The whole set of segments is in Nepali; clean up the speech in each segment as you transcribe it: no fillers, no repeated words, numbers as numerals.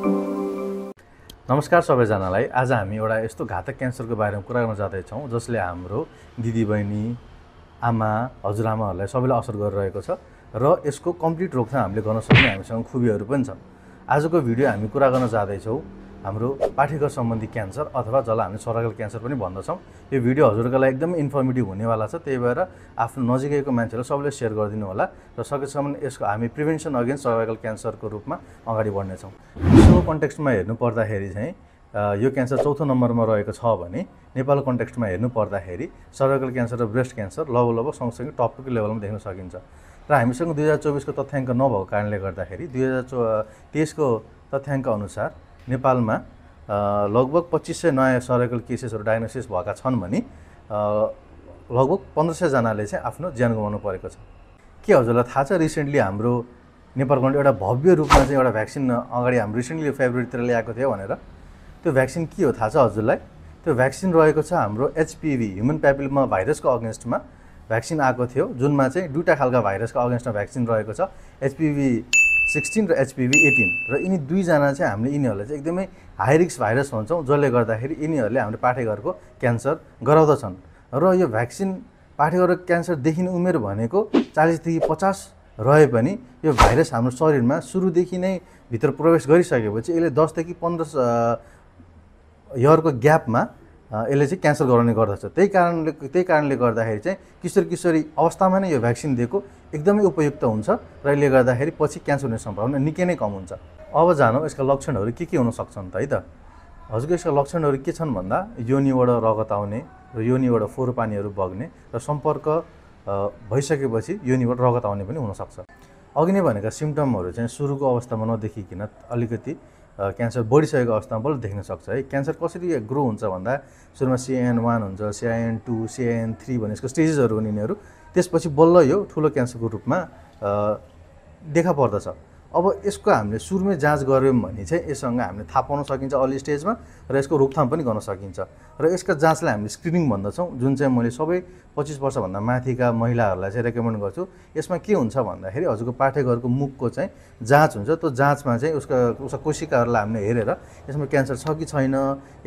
नमस्कार सबैजनालाई। आज हामी एउटा यस्तो घातक क्यान्सरको बारेमा कुरा गर्न जाँदैछौँ जसले हाम्रो दिदीबहिनी, आमा, हजुरआमाहरूलाई सबैलाई असर गरिरहेको छ र यसको कम्प्लिट रोकथाम हामीले गर्न सक्ने हामीसँग खुबीहरू पनि छ। आजको भिडियो हामी कुरा गर्न जाँदैछौँ हाम्रो पाठेघर सम्बन्धी क्यान्सर अथवा जसलाई हामी सर्भाइकल क्यान्सर पनि भन्दछौँ। यो भिडियो हजुरको लागि एकदमै इन्फर्मेटिभ हुनेवाला छ, त्यही भएर आफ्नो नजिकैको मान्छेलाई सबैले सेयर गरिदिनु होला र सकेसम्म यसको हामी प्रिभेन्सन अगेन्स्ट सर्भाइकल क्यान्सरको रूपमा अगाडि बढ्नेछौँ। विश्वको कन्टेक्स्टमा हेर्नु पर्दाखेरि चाहिँ यो क्यान्सर चौथो नम्बरमा रहेको छ भने नेपालको कन्टेक्स्टमा हेर्नु पर्दाखेरि सर्भाइकल क्यान्सर र ब्रेस्ट क्यान्सर लगभग सँगसँगै टपको लेभलमा देख्न सकिन्छ। र हामीसँग 2024 को तथ्याङ्क नभएको कारणले गर्दाखेरि 2023 को तथ्याङ्क अनुसार नेपालमा लगभग 2500 नयाँ सर्भाइकल केसेसहरू डायग्नोसिस भएका छन् भने लगभग 1500 जनाले चाहिँ आफ्नो ज्यान गुमाउनु परेको छ। के हजुरलाई थाहा छ रिसेन्टली हाम्रो नेपालको एउटा भव्य रूपमा चाहिँ एउटा भ्याक्सिन अगाडि हाम्रो रिसेन्टली फेब्रुअरीतिर ल्याएको थियो भनेर? त्यो भ्याक्सिन के हो थाहा छ हजुरलाई? त्यो भ्याक्सिन रहेको छ हाम्रो एचपीभी ह्युमन प्यापिलोमा भाइरसको अगेन्स्टमा भ्याक्सिन आएको थियो, जुनमा चाहिँ दुईटा खालका भाइरसको अगेन्स्टमा भ्याक्सिन रहेको छ, एचपीभी 16 र एचपीभी 18। र यिनी दुईजना चाहिँ हामीले यिनीहरूलाई चाहिँ एकदमै हाई रिस्क भाइरस भन्छौँ, जसले गर्दाखेरि यिनीहरूले हाम्रो पाठेघरको क्यान्सर गराउँदछन्। र यो भ्याक्सिन पाठेघरको क्यान्सर देखिने उमेर भनेको 40 देखि 50 रहे पनि यो भाइरस हाम्रो शरीरमा सुरुदेखि नै भित्र प्रवेश गरिसकेपछि यसले 10 देखि 15 इयरको ग्यापमा यसले चाहिँ क्यान्सर गराउने गर्दछ। त्यही कारणले गर्दाखेरि चाहिँ किशोरी अवस्थामा नै यो भ्याक्सिन दिएको एकदमै उपयुक्त हुन्छ र यसले गर्दाखेरि पछि क्यान्सर हुने सम्भावना निकै नै कम हुन्छ। अब जानौँ यसका लक्षणहरू के हुन सक्छन् त है त। हजुरको यसका लक्षणहरू के छन् भन्दा योनिबाट रगत आउने र योनिबाट फोहोर पानीहरू बग्ने र सम्पर्क भइसकेपछि योनिबाट रगत आउने पनि हुनसक्छ। अघि नै भनेका सिम्पटमहरू चाहिँ सुरुको अवस्थामा नदेखिकन अलिकति क्यान्सर बढिसकेको अवस्थामा बल्ल देख्न सक्छ है। क्यान्सर कसरी ग्रो हुन्छ भन्दा सुरुमा CIN1 हुन्छ, CIN2, CIN3 भन्ने यसको स्टेजेसहरू हुन् यिनीहरू। त्यसपछि बल्ल यो ठुलो क्यान्सरको रूपमा देखा पर्दछ। अब यसको हामीले सुरुमै जाँच गऱ्यौँ भने चाहिँ यससँग हामीले थाहा पाउन सकिन्छ अर्ली स्टेजमा र यसको रोकथाम पनि गर्न सकिन्छ। र यसका जाँचलाई हामीले स्क्रिनिङ भन्दछौँ, जुन चाहिँ मैले सबै 25 वर्षभन्दा माथिका महिलाहरूलाई चाहिँ रेकमेन्ड गर्छु। यसमा के हुन्छ भन्दाखेरि हजुरको पाठेघरको मुखको चाहिँ जाँच हुन्छ। त्यो जाँचमा चाहिँ उसका कोशिकाहरूलाई हामीले हेरेर यसमा क्यान्सर छ कि छैन,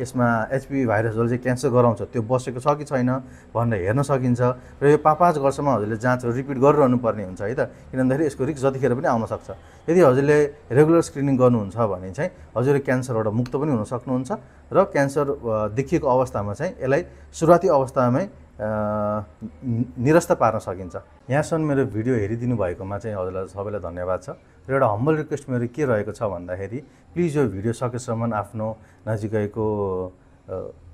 यसमा एचपीभी भाइरस जसले चाहिँ क्यान्सर गराउँछ त्यो बसेको छ कि छैन भनेर हेर्न सकिन्छ। र यो 5 वर्षमा हजुरले जाँचहरू रिपिट गरिरहनु पर्ने हुन्छ है त, किनभने यसको रिस्क जतिखेर पनि आउन सक्छ। यदि हजुरले रेगुलर स्क्रिनिङ गर्नुहुन्छ भने चाहिँ हजुरले क्यान्सरबाट मुक्त पनि हुन सक्नुहुन्छ र क्यान्सर देखिएको अवस्थामा चाहिँ यसलाई सुरुवाती अवस्थामै निरस्त पार्न सकिन्छ। यहाँसम्म मेरो भिडियो हेरिदिनु भएकोमा चाहिँ हजुरलाई सबैलाई धन्यवाद छ। र एउटा हम्बल रिक्वेस्ट मेरो के रहेको छ भन्दाखेरि प्लिज यो भिडियो सकेसम्म आफ्नो नजिकैको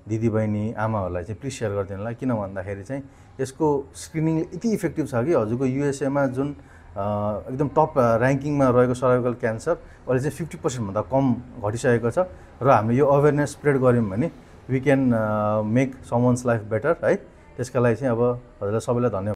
दिदीबहिनी, आमाहरूलाई चाहिँ प्लिज सेयर गरिदिनु होला। किन भन्दाखेरि चाहिँ यसको स्क्रिनिङ यति इफेक्टिभ छ कि हजुरको युएसएमा जुन एकदम टप ऱ्याङ्किङमा रहेको सर्भाइकल क्यान्सर अहिले चाहिँ 50% भन्दा कम घटिसकेको छ। र हामीले यो अवेरनेस स्प्रेड गऱ्यौँ भने we can make someone's life better है। त्यसका लागि चाहिँ अब हजुरलाई सबैलाई धन्यवाद।